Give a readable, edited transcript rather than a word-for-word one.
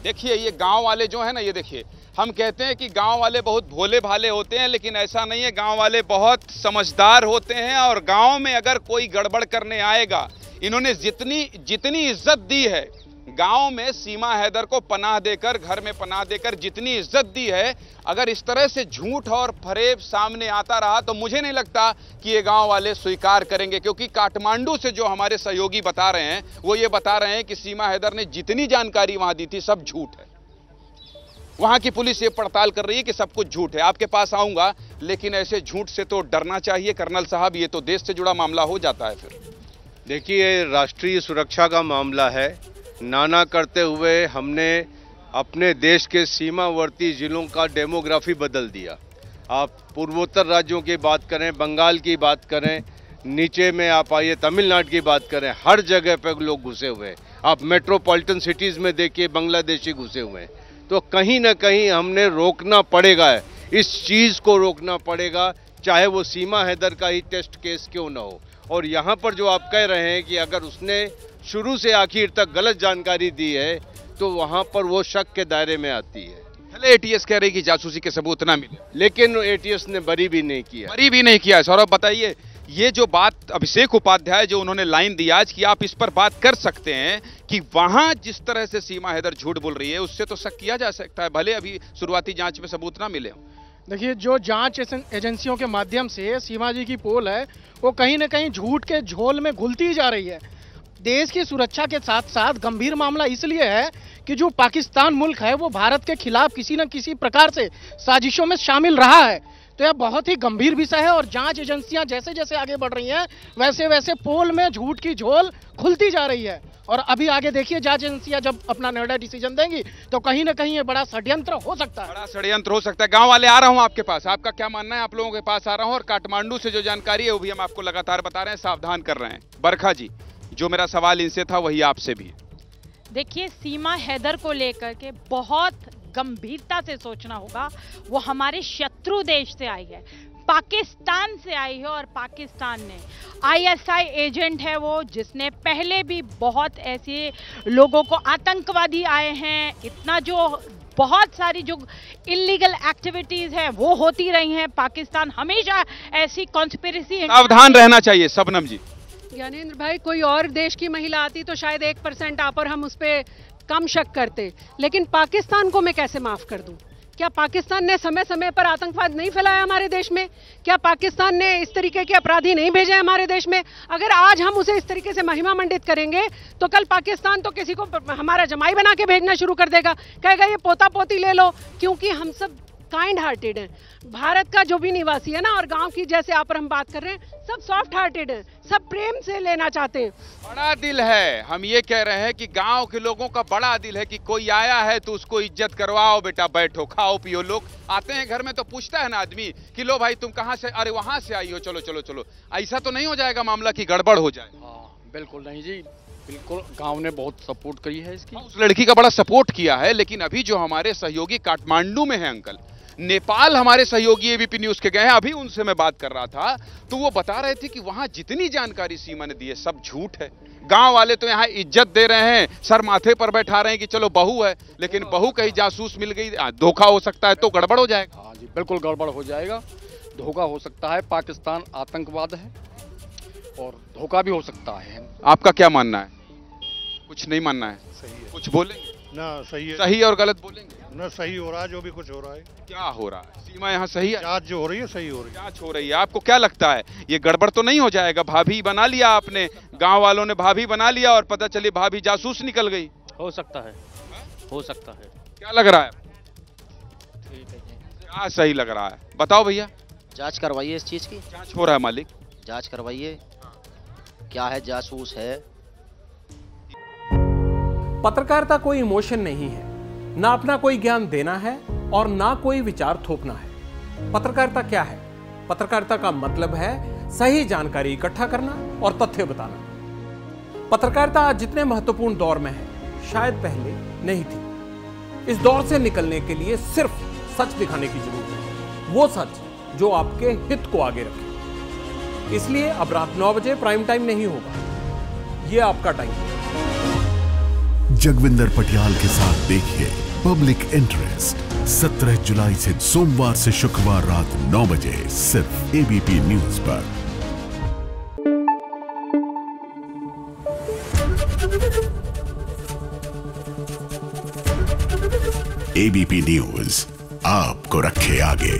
देखिए ये गांव वाले जो है ना, ये देखिए, हम कहते हैं कि गांव वाले बहुत भोले भाले होते हैं, लेकिन ऐसा नहीं है। गांव वाले बहुत समझदार होते हैं और गांव में अगर कोई गड़बड़ करने आएगा, इन्होंने जितनी इज्जत दी है गांव में सीमा हैदर को पनाह देकर, घर में पनाह देकर जितनी इज्जत दी है, अगर इस तरह से झूठ और फरेब सामने आता रहा तो मुझे नहीं लगता कि ये गांव वाले स्वीकार करेंगे। क्योंकि काठमांडू से जो हमारे सहयोगी बता रहे हैं, वो ये बता रहे हैं कि सीमा हैदर ने जितनी जानकारी वहां दी थी सब झूठ है। वहां की पुलिस ये पड़ताल कर रही है कि सब कुछ झूठ है। आपके पास आऊंगा, लेकिन ऐसे झूठ से तो डरना चाहिए कर्नल साहब, ये तो देश से जुड़ा मामला हो जाता है फिर। देखिए, राष्ट्रीय सुरक्षा का मामला है। नाना करते हुए हमने अपने देश के सीमावर्ती जिलों का डेमोग्राफी बदल दिया। आप पूर्वोत्तर राज्यों की बात करें, बंगाल की बात करें, नीचे में आप आइए तमिलनाडु की बात करें, हर जगह पर लोग घुसे हुए हैं। आप मेट्रोपॉलिटन सिटीज़ में देखिए, बांग्लादेशी घुसे हुए हैं। तो कहीं ना कहीं हमने रोकना पड़ेगा, इस चीज़ को रोकना पड़ेगा, चाहे वो सीमा हैदर का ही टेस्ट केस क्यों ना हो। और यहाँ पर जो आप कह रहे हैं कि अगर उसने शुरू से आखिर तक गलत जानकारी दी है तो वहाँ पर वो शक के दायरे में आती है। पहले एटीएस कह रही कि जासूसी के सबूत ना मिले, लेकिन एटीएस ने बरी भी नहीं किया। सौरभ बताइए, ये जो बात अभिषेक उपाध्याय जो उन्होंने लाइन दी आज कि आप इस पर बात कर सकते हैं कि वहां जिस तरह से सीमा हैदर झूठ बोल रही है, उससे तो शक किया जा सकता है, भले अभी शुरुआती जांच में सबूत ना मिले। देखिए, जो जांच एजेंसियों के माध्यम से सीमा जी की पोल है, वो कहीं ना कहीं झूठ के झोल में घुलती जा रही है। देश की सुरक्षा के साथ साथ गंभीर मामला इसलिए है कि जो पाकिस्तान मुल्क है वो भारत के खिलाफ किसी न किसी प्रकार से साजिशों में शामिल रहा है। तो यह बहुत ही गंभीर विषय है और जांच एजेंसियां जैसे जैसे आगे बढ़ रही हैं, वैसे वैसे पोल में झूठ की झोल खुलती जा रही है। और अभी आगे देखिए, जांच एजेंसियां जब अपना निर्णय डिसीजन देंगी तो कहीं ना कहीं ये बड़ा षड्यंत्र हो सकता है। बड़ा षड्यंत्र हो सकता है। गांव वाले आ रहा हूं आपके पास, आपका क्या मानना है? आप लोगों के पास आ रहा हूं और काठमांडू से जो जानकारी है वो भी हम आपको लगातार बता रहे हैं, सावधान कर रहे हैं। बरखा जी, जो मेरा सवाल इनसे था वही आपसे भी। देखिए, सीमा हैदर को लेकर के बहुत गंभीरता से सोचना होगा। वो हमारे शत्रु देश से आई है, पाकिस्तान से आई है, और पाकिस्तान ने आईएसआई एजेंट है वो, जिसने पहले भी बहुत ऐसे लोगों को, आतंकवादी आए हैं, इतना जो बहुत सारी जो इलीगल एक्टिविटीज है वो होती रही हैं। पाकिस्तान हमेशा ऐसी कॉन्स्पिरेसी। सावधान रहना चाहिए शबनम जी। ज्ञानेंद्र भाई, कोई और देश की महिला आती तो शायद 1% आप और हम उस पर कम शक करते, लेकिन पाकिस्तान को मैं कैसे माफ कर दूं? क्या पाकिस्तान ने समय समय पर आतंकवाद नहीं फैलाया हमारे देश में? क्या पाकिस्तान ने इस तरीके के अपराधी नहीं भेजे हमारे देश में? अगर आज हम उसे इस तरीके से महिमा मंडित करेंगे तो कल पाकिस्तान तो किसी को हमारा जमाई बना के भेजना शुरू कर देगा, कहेगा ये पोता पोती ले लो। क्योंकि हम सब काइंड हार्टेड हैं। भारत का जो भी निवासी है ना, और गांव की जैसे आप और हम बात कर रहे हैं, सब सॉफ्ट हार्टेड हैं, सब प्रेम से लेना चाहते हैं। बड़ा दिल है। हम ये कह रहे हैं कि गांव के लोगों का बड़ा दिल है कि कोई आया है तो उसको इज्जत करवाओ, बेटा बैठो, खाओ पियो। लोग आते हैं घर में तो पूछता है ना आदमी कि लो भाई तुम कहाँ से? अरे वहां से आई हो, चलो चलो चलो। ऐसा तो नहीं हो जाएगा मामला की गड़बड़ हो जाए? बिल्कुल नहीं जी, बिल्कुल। गांव ने बहुत सपोर्ट करी है इसकी। उस लड़की का बड़ा सपोर्ट किया है। लेकिन अभी जो हमारे सहयोगी काठमांडू में है अंकल, नेपाल हमारे सहयोगी एबीपी न्यूज के गए हैं, अभी उनसे मैं बात कर रहा था तो वो बता रहे थे कि वहां जितनी जानकारी सीमा ने दी है सब झूठ है। गांव वाले तो यहाँ इज्जत दे रहे हैं, सर माथे पर बैठा रहे हैं कि चलो बहू है, लेकिन बहू कहीं जासूस मिल गई, धोखा हो सकता है तो गड़बड़ हो जाएगा। हाँ जी, बिल्कुल गड़बड़ हो जाएगा, धोखा हो सकता है। पाकिस्तान आतंकवाद है और धोखा भी हो सकता है। आपका क्या मानना है? कुछ नहीं मानना है? सही है। कुछ बोलेंगे ना? सही है। सही और गलत बोलेंगे ना? सही हो रहा है जो भी कुछ हो रहा है। क्या हो रहा है? सीमा यहाँ सही है? जांच जो हो रही है सही हो रही है। जांच हो रही है। आपको क्या लगता है ये गड़बड़ तो नहीं हो जाएगा? भाभी बना लिया आपने, गांव वालों ने भाभी बना लिया और पता चली भाभी जासूस निकल गई। हो सकता है, हो सकता है। क्या लग रहा है? ठीक है जी। क्या सही लग रहा है बताओ भैया? जांच करवाइए इस चीज की। जांच हो रहा है मालिक, जांच करवाइए। क्या है, जासूस है। पत्रकारिता कोई इमोशन नहीं है, ना अपना कोई ज्ञान देना है और ना कोई विचार थोपना है। पत्रकारिता क्या है? पत्रकारिता का मतलब है सही जानकारी इकट्ठा करना और तथ्य बताना। पत्रकारिता आज जितने महत्वपूर्ण दौर में है, शायद पहले नहीं थी। इस दौर से निकलने के लिए सिर्फ सच दिखाने की जरूरत है, वो सच जो आपके हित को आगे रखे। इसलिए अब रात 9 बजे प्राइम टाइम नहीं होगा, ये आपका टाइम है। जगविंदर पटियाल के साथ देखिए पब्लिक इंटरेस्ट 17 जुलाई से सोमवार से शुक्रवार रात 9 बजे सिर्फ एबीपी न्यूज पर। एबीपी न्यूज आपको रखे आगे।